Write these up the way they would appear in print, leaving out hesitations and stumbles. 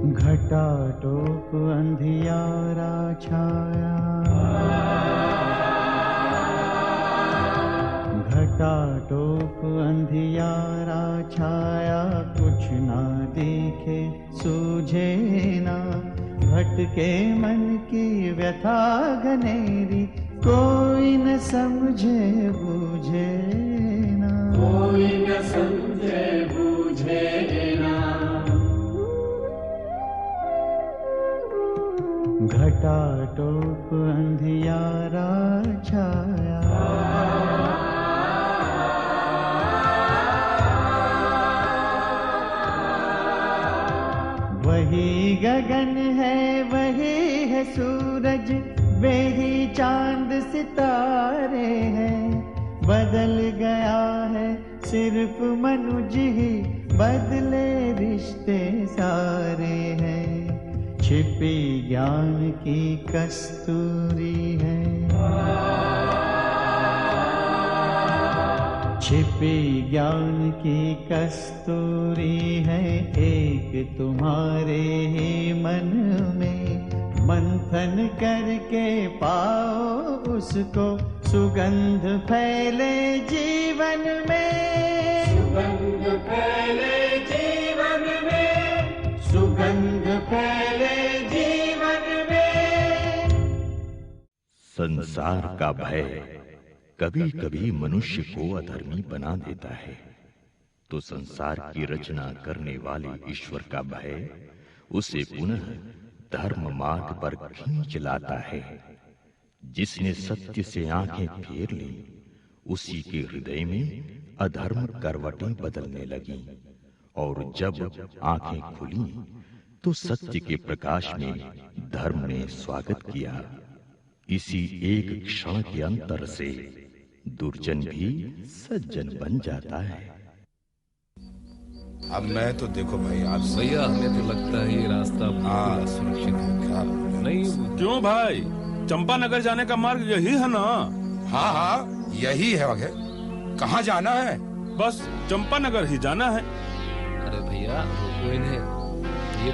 घटाटोप अंधियारा छाया, घटाटोप अंधियारा छाया, कुछ ना देखे सूझे ना, भटके मन की व्यथा घनेरी, कोई न समझे बूझे ना, कोई न समझे बूझे ना। घटाटोप अंधियारा छाया, वही गगन है वही है सूरज, वे ही चांद सितारे हैं, बदल गया है सिर्फ मनुज ही, बदले रिश्ते सारे हैं, छिपी ज्ञान की कस्तूरी है, छिपी ज्ञान की कस्तूरी है, एक तुम्हारे ही मन में, मंथन करके पाओ उसको, सुगंध फैले जीवन में, सुगंध फैले जीवन में, सुगंध फैले जीवन में। संसार का भय कभी कभी मनुष्य को अधर्मी बना देता है, तो संसार की रचना करने वाले ईश्वर का भय उसे पुनः धर्म मार्ग पर खींच लाता है। जिसने सत्य से आंखें फेर ली, उसी के हृदय में अधर्म करवटें बदलने लगी, और जब आंखें खुली तो सत्य के प्रकाश में धर्म ने स्वागत किया। इसी एक क्षण के अंतर से दुर्जन भी सज्जन बन जाता है। अब मैं तो देखो भाई, आप भैया हमें तो लगता है ये रास्ता बिल्कुल सुरक्षित है। क्या नहीं क्यों भाई, चंपानगर जाने का मार्ग यही है ना? हाँ हाँ यही है वगैरह। कहाँ जाना है? बस चंपानगर ही जाना है। अरे भैया रोको इन्हें। ये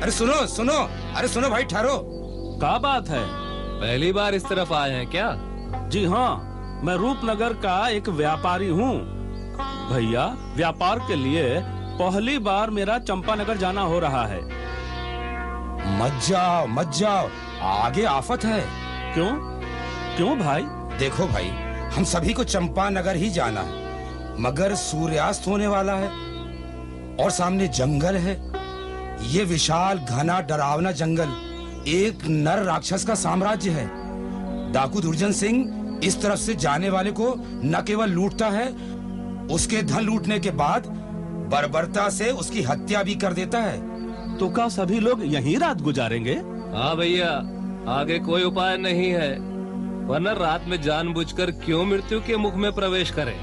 अरे सुनो सुनो, अरे सुनो भाई, ठहरो। क्या बात है? पहली बार इस तरफ आए हैं क्या? जी हाँ, मैं रूपनगर का एक व्यापारी हूँ। भैया, व्यापार के लिए पहली बार मेरा चंपानगर जाना हो रहा है। मत जाओ, आगे आफत है। क्यों? क्यों भाई? देखो भाई, हम सभी को चंपानगर ही जाना है, मगर सूर्यास्त होने वाला है और सामने जंगल है। ये विशाल घना डरावना जंगल एक नर राक्षस का साम्राज्य है। डाकू दुर्जन सिंह इस तरफ से जाने वाले को न केवल लूटता है, उसके धन लूटने के बाद बर्बरता से उसकी हत्या भी कर देता है। तो क्या सभी लोग यहीं रात गुजारेंगे? हाँ भैया, आगे कोई उपाय नहीं है, वरना रात में जानबूझकर क्यों मृत्यु के मुख में प्रवेश करें?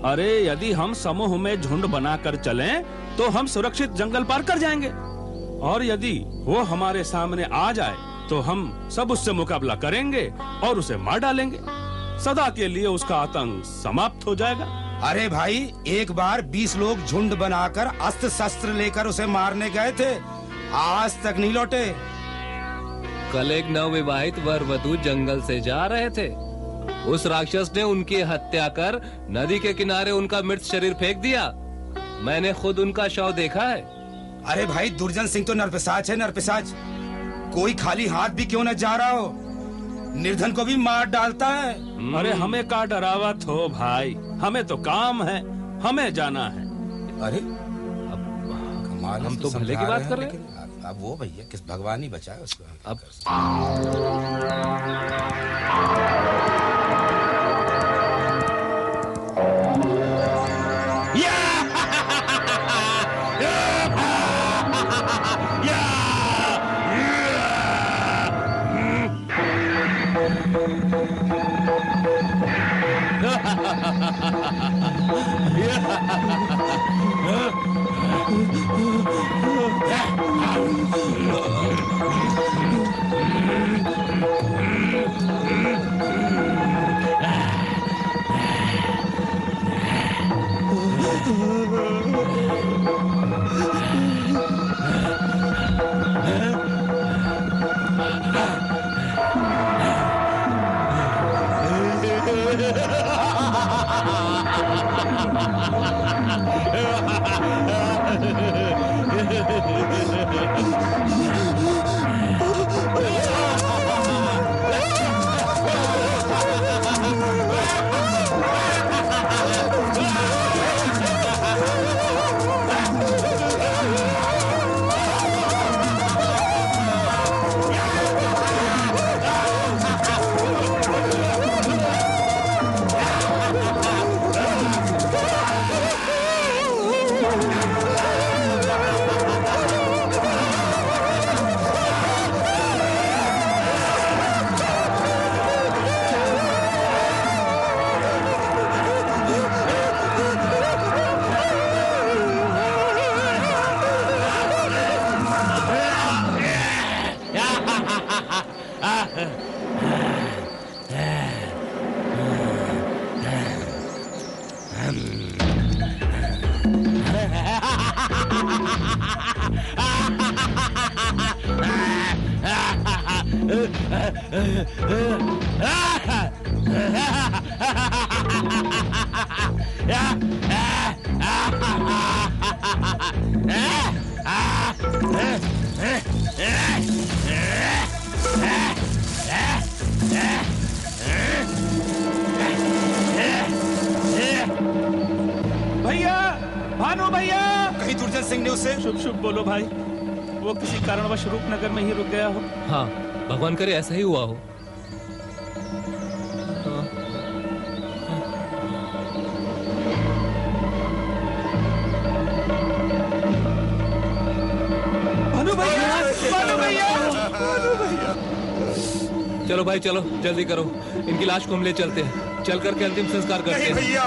अरे यदि हम समूह में झुंड बनाकर चलें, तो हम सुरक्षित जंगल पार कर जाएंगे, और यदि वो हमारे सामने आ जाए तो हम सब उससे मुकाबला करेंगे और उसे मार डालेंगे। सदा के लिए उसका आतंक समाप्त हो जाएगा। अरे भाई, एक बार 20 लोग झुंड बनाकर अस्त्र शस्त्र लेकर उसे मारने गए थे, आज तक नहीं लौटे। कल एक नवविवाहित वर वधू जंगल से जा रहे थे, उस राक्षस ने उनकी हत्या कर नदी के किनारे उनका मृत शरीर फेंक दिया। मैंने खुद उनका शव देखा है। अरे भाई, दुर्जन सिंह तो नरपिशाच है, नरपिशाच। कोई खाली हाथ भी क्यों न जा रहा हो, निर्धन को भी मार डालता है। अरे हमें का डरावत हो भाई, हमें तो काम है, हमें जाना है। अरे अब कमाल, हम तो भले की बात कर रहे हैं। अब वो भैया किस भगवान ही बचाए उसको। अब भैया, भानु भैया। कहीं दुर्जन सिंह ने उसे शुभ शुभ बोलो भाई, वो किसी कारणवश रूपनगर में ही रुक गया हो। हाँ, भगवान करे ऐसा ही हुआ हो। भानु भैया, भानु भैया, भानु भैया। चलो भाई चलो, जल्दी करो, इनकी लाश को हम ले चलते हैं। चल करके अंतिम संस्कार करते हैं। भैया,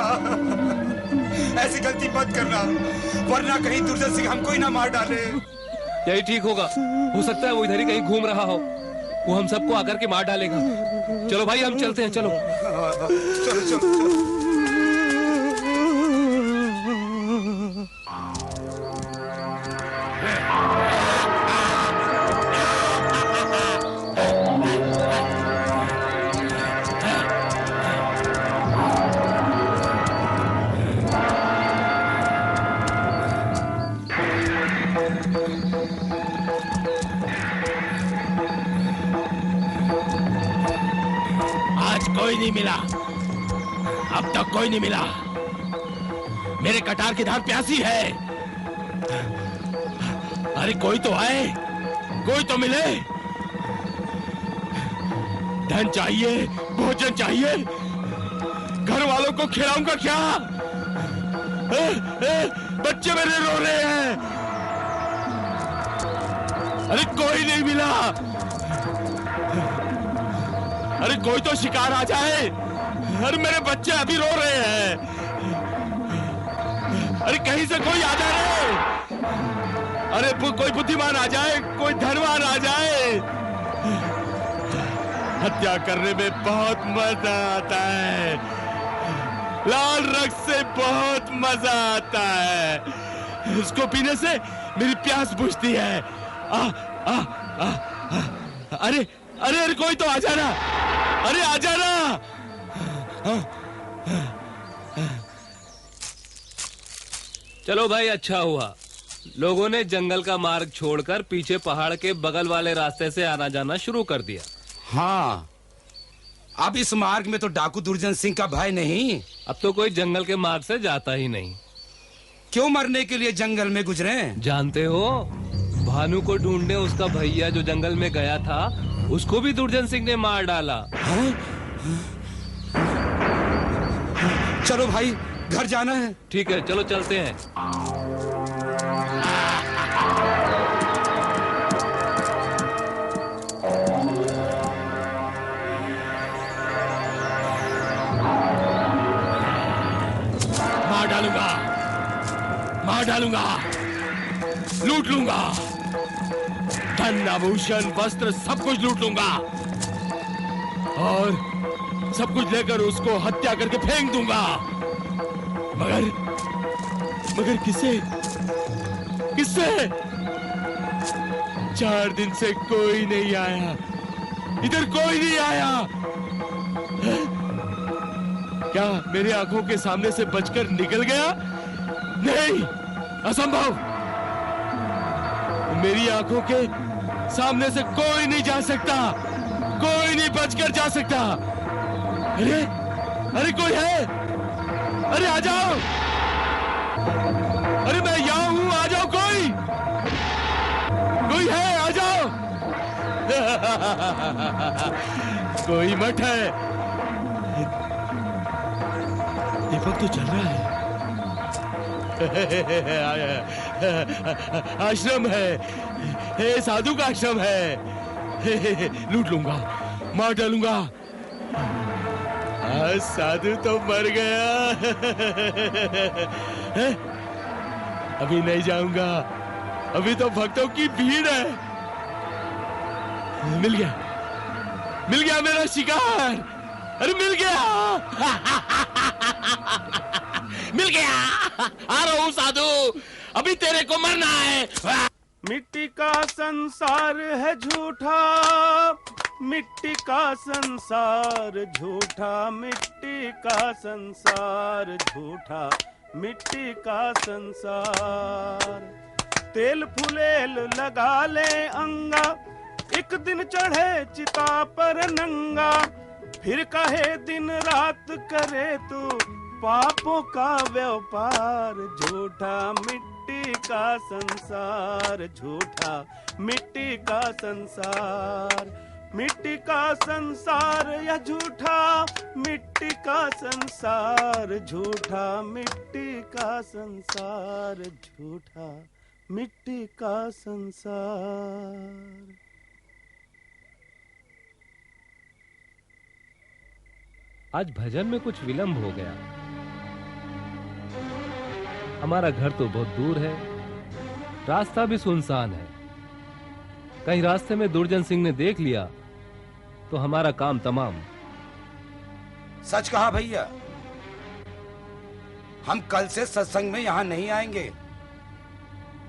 ऐसी गलती मत करना, वरना कहीं दुर्जन सिंह हमको ही ना मार डाले। यही ठीक होगा, हो सकता है वो इधर ही कहीं घूम रहा हो, वो हम सबको आकर के मार डालेगा। चलो भाई हम चलते हैं, चलो चलो चलो चलो। कोई नहीं मिला, अब तक कोई नहीं मिला। मेरे कटार की धार प्यासी है। अरे कोई तो आए, कोई तो मिले। धन चाहिए, भोजन चाहिए, घर वालों को खिलाऊंगा क्या? बच्चे मेरे रो रहे हैं। अरे कोई नहीं मिला। अरे कोई तो शिकार आ जाए। अरे मेरे बच्चे अभी रो रहे हैं। अरे कहीं से कोई आ जाए। अरे कोई बुद्धिमान आ जाए, कोई धनवान आ जाए। हत्या करने में बहुत मजा आता है। लाल रक्त से बहुत मजा आता है। उसको पीने से मेरी प्यास बुझती है। अरे अरे अरे कोई तो आ जाना। अरे आ जाना। चलो भाई, अच्छा हुआ लोगों ने जंगल का मार्ग छोड़कर पीछे पहाड़ के बगल वाले रास्ते से आना जाना शुरू कर दिया। हाँ, अब इस मार्ग में तो डाकू दुर्जन सिंह का भय नहीं। अब तो कोई जंगल के मार्ग से जाता ही नहीं। क्यों मरने के लिए जंगल में गुजरे? जानते हो, भानु को ढूंढने उसका भैया जो जंगल में गया था, उसको भी दुर्जन सिंह ने मार डाला। चलो भाई, घर जाना है। ठीक है, चलो चलते हैं। मार डालूंगा, लूट लूंगा, धन आभूषण वस्त्र सब कुछ लूट लूंगा और सब कुछ लेकर उसको हत्या करके फेंक दूंगा। मगर किसे? 4 दिन से कोई नहीं आया, इधर कोई नहीं आया। क्या मेरे आंखों के सामने से बचकर निकल गया? नहीं, असंभव। मेरी आंखों के सामने से कोई नहीं जा सकता, कोई नहीं बचकर जा सकता। अरे अरे कोई है? अरे आ जाओ, अरे मैं यहाँ हूं, आ जाओ, कोई है, आ जाओ। कोई मठ है, दीपक तो चल रहा है। आश्रम है, साधु का आश्रम है। लूट लूंगा, मार डालूंगा। साधु तो मर गया। अभी नहीं जाऊंगा, अभी तो भक्तों की भीड़ है। मिल गया मेरा शिकार। अरे मिल गया। मिल गया, आ रहा हूं साधु, अभी तेरे को मरना है। मिट्टी का संसार है झूठा, मिट्टी का संसार झूठा, मिट्टी का संसार झूठा, मिट्टी का संसार। तेल फुलेल लगा ले अंगा, एक दिन चढ़े चिता पर नंगा, फिर कहे दिन रात करे तू पापों का व्यापार। झूठा मिट्टी का संसार, झूठा मिट्टी का संसार, मिट्टी का संसार या झूठा मिट्टी का संसार, झूठा मिट्टी का संसार, झूठा मिट्टी का संसार। आज भजन में कुछ विलंब हो गया। हमारा घर तो बहुत दूर है, रास्ता भी सुनसान है। कहीं रास्ते में दुर्जन सिंह ने देख लिया तो हमारा काम तमाम। सच कहा भैया, हम कल से सत्संग में यहां नहीं आएंगे।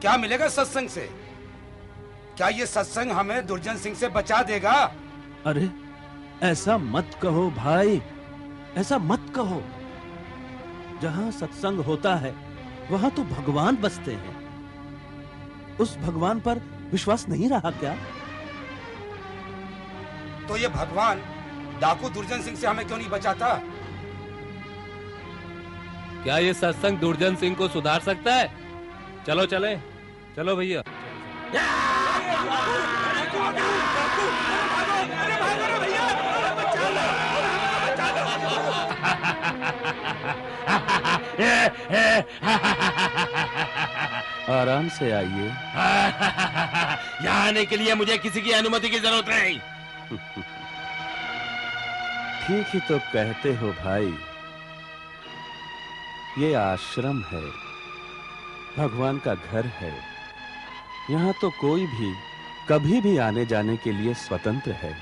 क्या मिलेगा सत्संग से? क्या ये सत्संग हमें दुर्जन सिंह से बचा देगा? अरे ऐसा मत कहो भाई, ऐसा मत कहो। जहां सत्संग होता है वहां तो भगवान बसते हैं। उस भगवान पर विश्वास नहीं रहा क्या? तो ये भगवान डाकू दुर्जन सिंह से हमें क्यों नहीं बचाता? क्या ये सत्संग दुर्जन सिंह को सुधार सकता है? चलो चले, चलो भैया। आराम से आइए। यहाँ आने के लिए मुझे किसी की अनुमति की जरूरत नहीं। ठीक ही तो कहते हो भाई। ये आश्रम है, भगवान का घर है। यहाँ तो कोई भी कभी भी आने जाने के लिए स्वतंत्र है।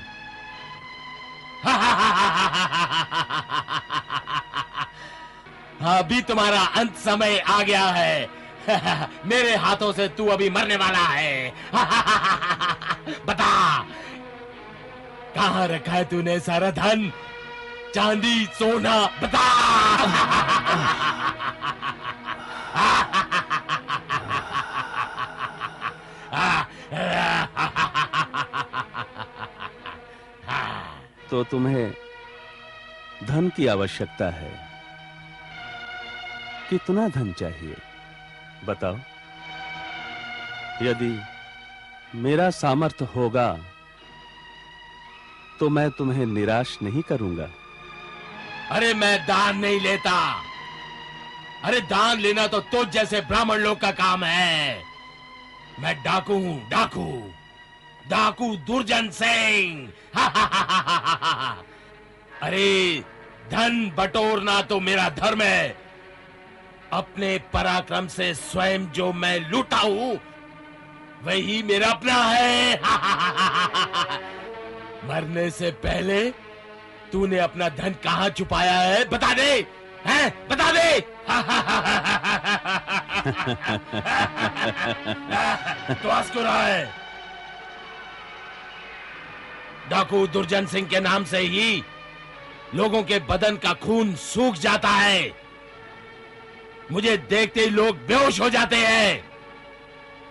अभी तुम्हारा अंत समय आ गया है। मेरे हाथों से तू अभी मरने वाला है। बता, कहां रखा है तूने सारा धन, चांदी, सोना? बता। तो तुम्हें धन की आवश्यकता है। कितना धन चाहिए बताओ। यदि मेरा सामर्थ्य होगा तो मैं तुम्हें निराश नहीं करूंगा। अरे मैं दान नहीं लेता। अरे दान लेना तो तुझ जैसे ब्राह्मण लोग का काम है। मैं डाकू हूं, डाकू, डाकू दुर्जन सिंह। अरे धन बटोरना तो मेरा धर्म है। अपने पराक्रम से स्वयं जो मैं लूटा हूं वही मेरा अपना है। मरने से पहले तूने अपना धन कहां छुपाया है? बता दे, हैं? बता दे। तो हंस क्यों रहा है? डाकू दुर्जन सिंह के नाम से ही लोगों के बदन का खून सूख जाता है। मुझे देखते ही लोग बेहोश हो जाते हैं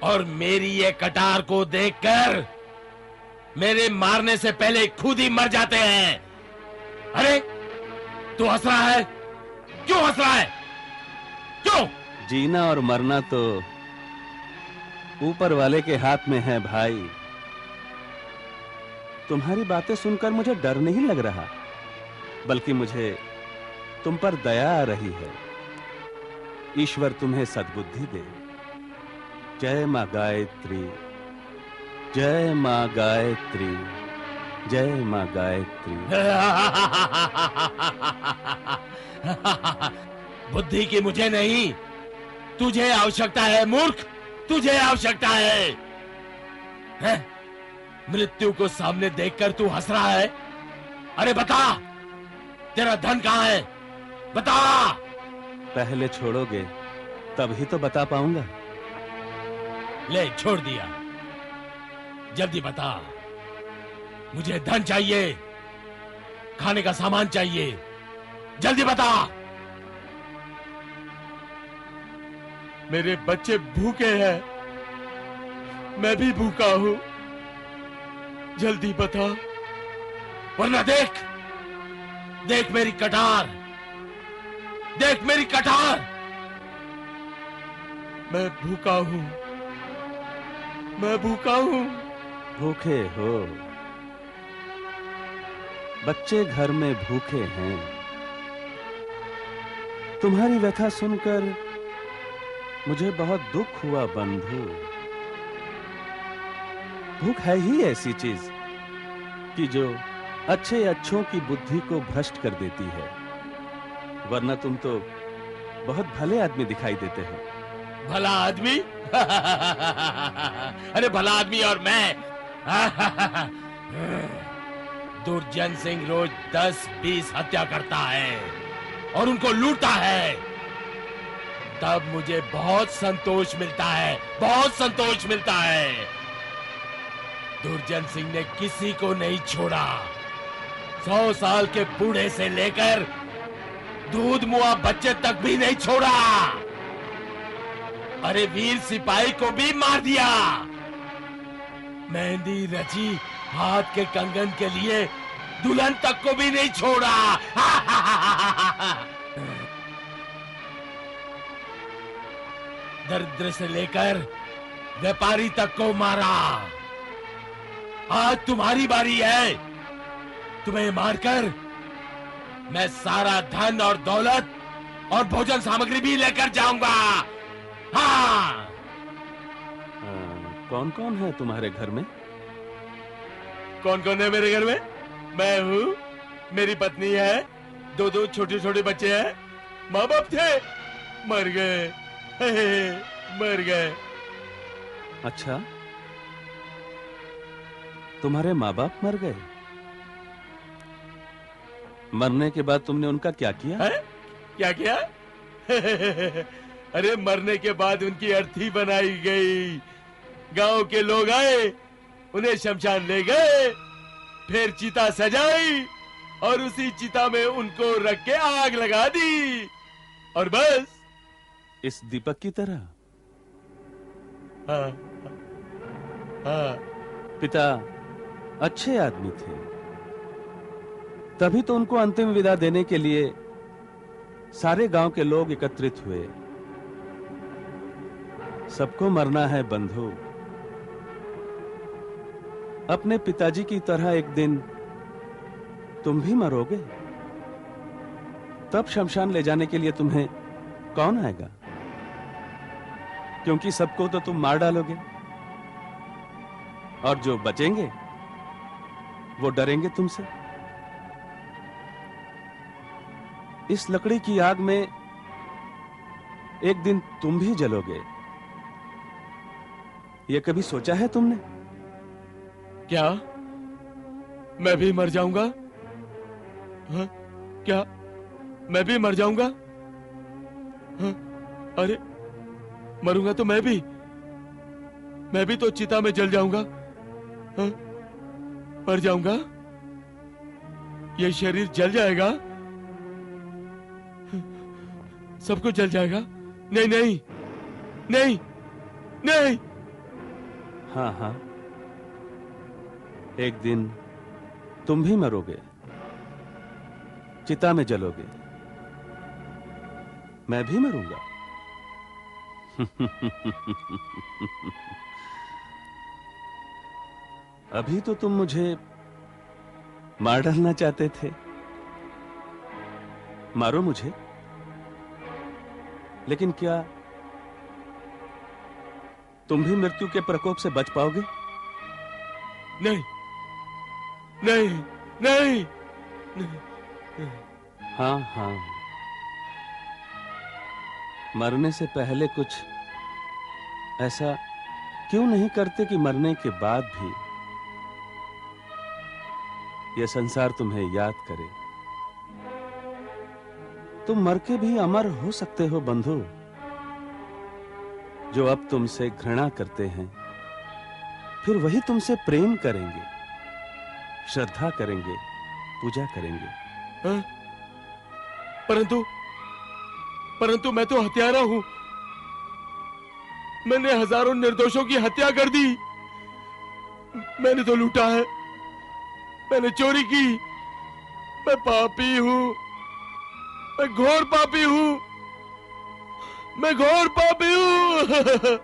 और मेरी ये कटार को देखकर मेरे मारने से पहले खुद ही मर जाते हैं। अरे तू हंस रहा है, क्यों हंस रहा है, क्यों? जीना और मरना तो ऊपर वाले के हाथ में है भाई। तुम्हारी बातें सुनकर मुझे डर नहीं लग रहा, बल्कि मुझे तुम पर दया आ रही है। ईश्वर तुम्हें सद्बुद्धि दे। जय मां गायत्री, जय मां गायत्री, जय मां गायत्री। बुद्धि की मुझे नहीं, तुझे आवश्यकता है मूर्ख, तुझे आवश्यकता है? मृत्यु को सामने देखकर तू हंस रहा है? अरे बता, तेरा धन कहां है? बता। पहले छोड़ोगे तब ही तो बता पाऊंगा। ले, छोड़ दिया। जल्दी बता, मुझे धन चाहिए, खाने का सामान चाहिए, जल्दी बता। मेरे बच्चे भूखे हैं, मैं भी भूखा हूं, जल्दी बता, वरना देख, देख मेरी कटार, देख मेरी कटार। मैं भूखा हूं, मैं भूखा हूं। भूखे हो? बच्चे घर में भूखे हैं। तुम्हारी व्यथा सुनकर मुझे बहुत दुख हुआ बंधु। भूख है ही ऐसी चीज कि जो अच्छे अच्छों की बुद्धि को भ्रष्ट कर देती है, वरना तुम तो बहुत भले आदमी दिखाई देते हो। भला आदमी? अरे भला आदमी और मैं। दुर्जन सिंह रोज 10-20 हत्या करता है और उनको लूटता है, तब मुझे बहुत संतोष मिलता है, बहुत संतोष मिलता है। दुर्जन सिंह ने किसी को नहीं छोड़ा, 100 साल के बूढ़े से लेकर दूध मुआ बच्चे तक भी नहीं छोड़ा। अरे वीर सिपाही को भी मार दिया। मेहंदी रची हाथ के कंगन के लिए दुल्हन तक को भी नहीं छोड़ा। दरिद्र से लेकर व्यापारी तक को मारा। आज तुम्हारी बारी है, तुम्हें मारकर मैं सारा धन और दौलत और भोजन सामग्री भी लेकर जाऊंगा। हाँ। कौन कौन है तुम्हारे घर में? कौन कौन है मेरे घर में? मैं हूँ, मेरी पत्नी है, 2 छोटे छोटे बच्चे हैं। माँ बाप थे, मर गए, मर गए। अच्छा, तुम्हारे माँ बाप मर गए? मरने के बाद तुमने उनका क्या किया? है? क्या किया? अरे मरने के बाद उनकी अर्थी बनाई गई। गांव के लोग आए, उन्हें शमशान ले गए, फिर चिता सजाई और उसी चिता में उनको रख के आग लगा दी, और बस। इस दीपक की तरह? हाँ, हाँ। पिता अच्छे आदमी थे, तभी तो उनको अंतिम विदा देने के लिए सारे गांव के लोग एकत्रित हुए। सबको मरना है बंधु। अपने पिताजी की तरह एक दिन तुम भी मरोगे, तब शमशान ले जाने के लिए तुम्हें कौन आएगा? क्योंकि सबको तो तुम मार डालोगे, और जो बचेंगे वो डरेंगे तुमसे। इस लकड़ी की आग में एक दिन तुम भी जलोगे, ये कभी सोचा है तुमने? क्या मैं भी मर जाऊंगा? हाँ? क्या मैं भी मर जाऊंगा? हाँ? अरे मरूंगा तो मैं भी तो चिता में जल जाऊंगा। हाँ? मर जाऊंगा, ये शरीर जल जाएगा, सब कुछ जल जाएगा। नहीं नहीं नहीं नहीं। हाँ हाँ, एक दिन तुम भी मरोगे, चिता में जलोगे, मैं भी मरूंगा। अभी तो तुम मुझे मार डालना चाहते थे, मारो मुझे, लेकिन क्या तुम भी मृत्यु के प्रकोप से बच पाओगे? नहीं नहीं नहीं, नहीं। हाँ हाँ, मरने से पहले कुछ ऐसा क्यों नहीं करते कि मरने के बाद भी यह संसार तुम्हें याद करे? तुम मर के भी अमर हो सकते हो बंधु। जो अब तुमसे घृणा करते हैं, फिर वही तुमसे प्रेम करेंगे, श्रद्धा करेंगे, पूजा करेंगे। हाँ? परंतु मैं तो हत्यारा हूं। मैंने हजारों निर्दोषों की हत्या कर दी। मैंने तो लूटा है, मैंने चोरी की। मैं पापी हूं, मैं घोर पापी हूं, मैं घोर पापी हूं।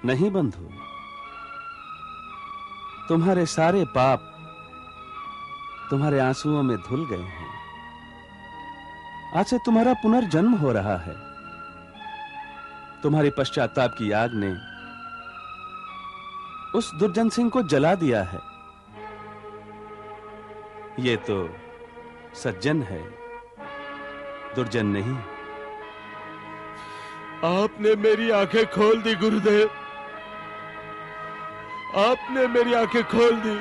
नहीं बंधु, तुम्हारे सारे पाप तुम्हारे आंसुओं में धुल गए हैं। आज से तुम्हारा पुनर्जन्म हो रहा है। तुम्हारी पश्चाताप की आग ने उस दुर्जन सिंह को जला दिया है। ये तो सज्जन है, दुर्जन नहीं। आपने मेरी आंखें खोल दी गुरुदेव, आपने मेरी आंखें खोल दी।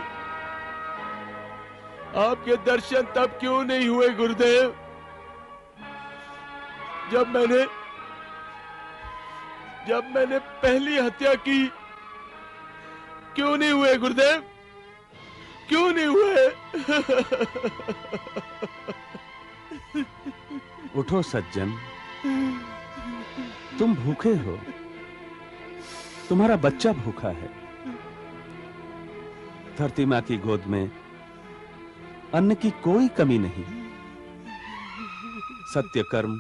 आपके दर्शन तब क्यों नहीं हुए गुरुदेव, जब मैंने पहली हत्या की? क्यों नहीं हुए गुरुदेव, क्यों नहीं हुए? उठो सज्जन, तुम भूखे हो, तुम्हारा बच्चा भूखा है। धरती मां की गोद में अन्न की कोई कमी नहीं। सत्य कर्म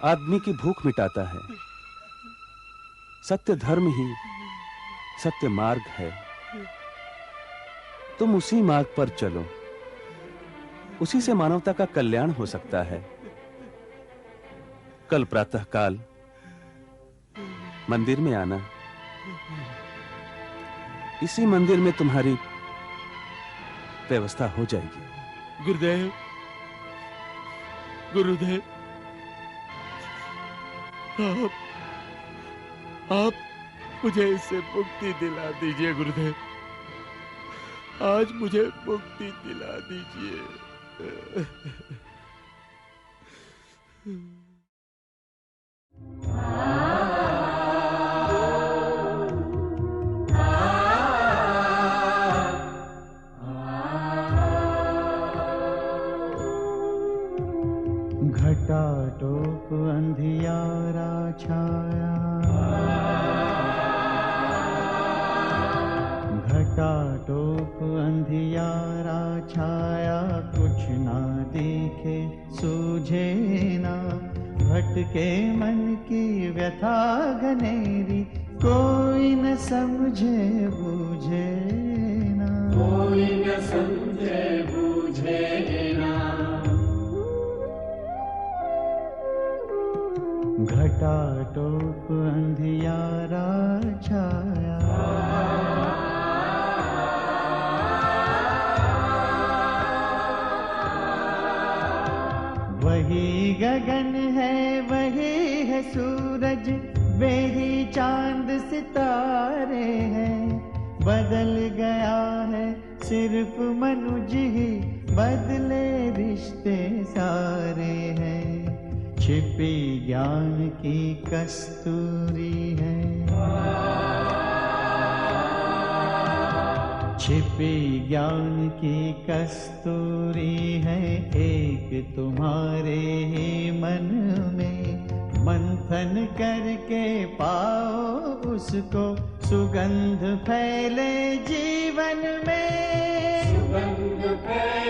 आदमी की भूख मिटाता है। सत्य धर्म ही सत्य मार्ग है। तुम उसी मार्ग पर चलो, उसी से मानवता का कल्याण हो सकता है। कल प्रातः काल मंदिर में आना। इसी मंदिर में तुम्हारी व्यवस्था हो जाएगी। गुरुदेव, गुरुदेव, आप मुझे इससे मुक्ति दिला दीजिए गुरुदेव। आज मुझे मुक्ति दिला दीजिए। घटाटोप अंधियारा छाया, घटाटोप अंधियारा छाया, कुछ ना दिखे सूझे ना, भटके मन की व्यथा घनेरी, कोई न समझे बूझे ना, कोई न समझे बूझे ना। घटाटोप अंधियारा छाया, वही गगन है, वही है सूरज, वे ही चांद सितारे हैं। बदल गया है सिर्फ मनुज ही, बदले रिश्ते सारे हैं। छिपी ज्ञान की कस्तूरी है, छिपी ज्ञान की कस्तूरी है, एक तुम्हारे ही मन में। मंथन करके पाओ उसको, सुगंध फैले जीवन में, सुगंध फैले